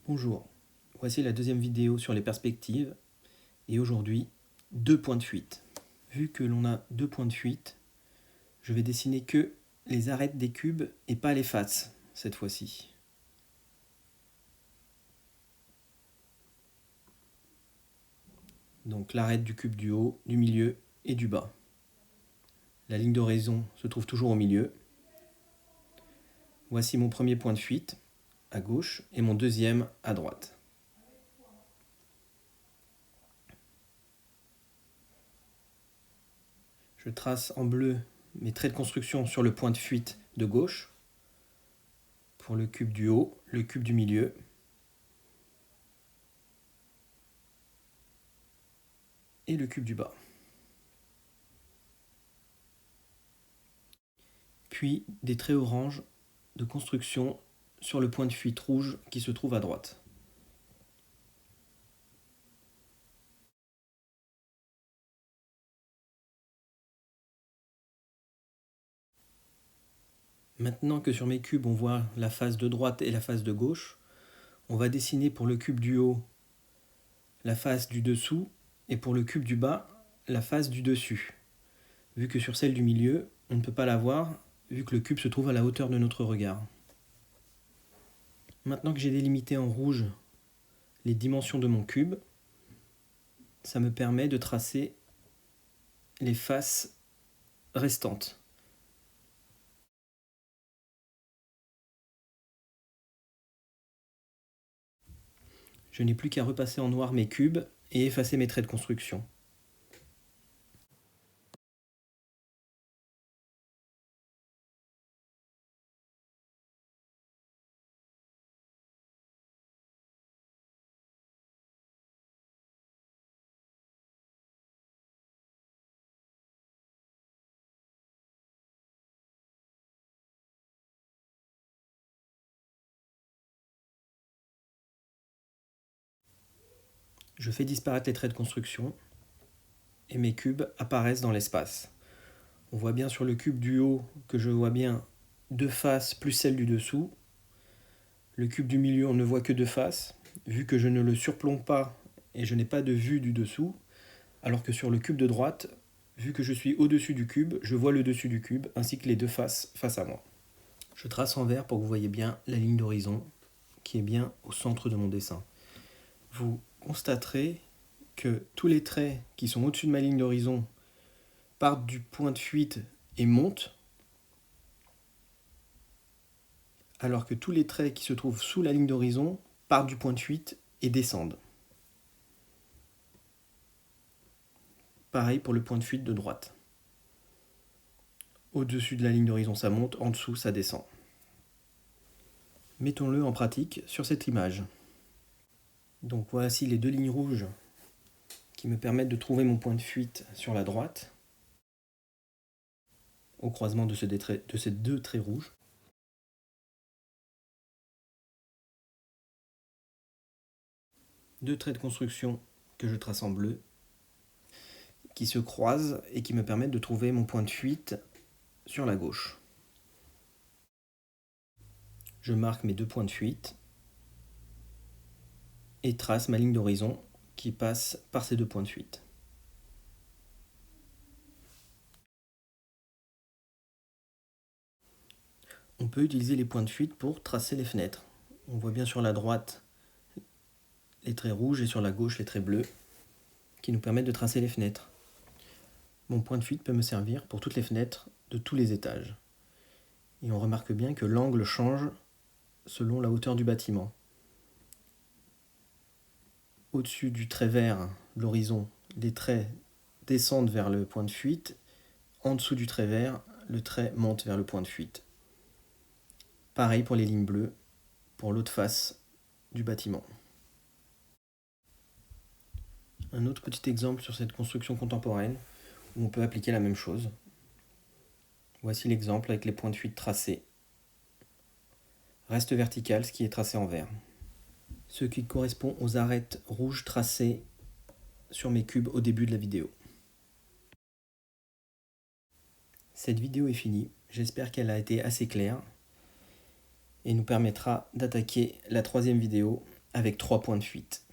Bonjour, voici la deuxième vidéo sur les perspectives et aujourd'hui, 2 points de fuite. Vu que l'on a 2 points de fuite, je vais dessiner que les arêtes des cubes et pas les faces cette fois-ci. Donc l'arête du cube du haut, du milieu et du bas. La ligne d'horizon se trouve toujours au milieu. Voici mon premier point de fuite à gauche et mon deuxième à droite. Je trace en bleu mes traits de construction sur le point de fuite de gauche pour le cube du haut, le cube du milieu et le cube du bas. Puis des traits orange de construction sur le point de fuite rouge qui se trouve à droite. Maintenant que sur mes cubes on voit la face de droite et la face de gauche, on va dessiner pour le cube du haut la face du dessous et pour le cube du bas la face du dessus. Vu que sur celle du milieu, on ne peut pas la voir vu que le cube se trouve à la hauteur de notre regard. Maintenant que j'ai délimité en rouge les dimensions de mon cube, ça me permet de tracer les faces restantes. Je n'ai plus qu'à repasser en noir mes cubes et effacer mes traits de construction. Je fais disparaître les traits de construction et mes cubes apparaissent dans l'espace. On voit bien sur le cube du haut que je vois bien deux faces plus celle du dessous. Le cube du milieu, on ne voit que deux faces, vu que je ne le surplombe pas et je n'ai pas de vue du dessous, alors que sur le cube de droite, vu que je suis au-dessus du cube, je vois le dessus du cube ainsi que les deux faces face à moi. Je trace en vert pour que vous voyez bien la ligne d'horizon qui est bien au centre de mon dessin. Vous constaterez que tous les traits qui sont au-dessus de ma ligne d'horizon partent du point de fuite et montent, alors que tous les traits qui se trouvent sous la ligne d'horizon partent du point de fuite et descendent. Pareil pour le point de fuite de droite. Au-dessus de la ligne d'horizon ça monte, en dessous ça descend. Mettons-le en pratique sur cette image. Donc voici les deux lignes rouges qui me permettent de trouver mon point de fuite sur la droite, au croisement de ces deux traits rouges. Deux traits de construction que je trace en bleu, qui se croisent et qui me permettent de trouver mon point de fuite sur la gauche. Je marque mes deux points de fuite et trace ma ligne d'horizon qui passe par ces deux points de fuite. On peut utiliser les points de fuite pour tracer les fenêtres. On voit bien sur la droite les traits rouges et sur la gauche les traits bleus qui nous permettent de tracer les fenêtres. Mon point de fuite peut me servir pour toutes les fenêtres de tous les étages. Et on remarque bien que l'angle change selon la hauteur du bâtiment. Au-dessus du trait vert de l'horizon, les traits descendent vers le point de fuite. En dessous du trait vert, le trait monte vers le point de fuite. Pareil pour les lignes bleues, pour l'autre face du bâtiment. Un autre petit exemple sur cette construction contemporaine où on peut appliquer la même chose. Voici l'exemple avec les points de fuite tracés. Reste vertical, ce qui est tracé en vert. Ce qui correspond aux arêtes rouges tracées sur mes cubes au début de la vidéo. Cette vidéo est finie, j'espère qu'elle a été assez claire et nous permettra d'attaquer la troisième vidéo avec 3 points de fuite.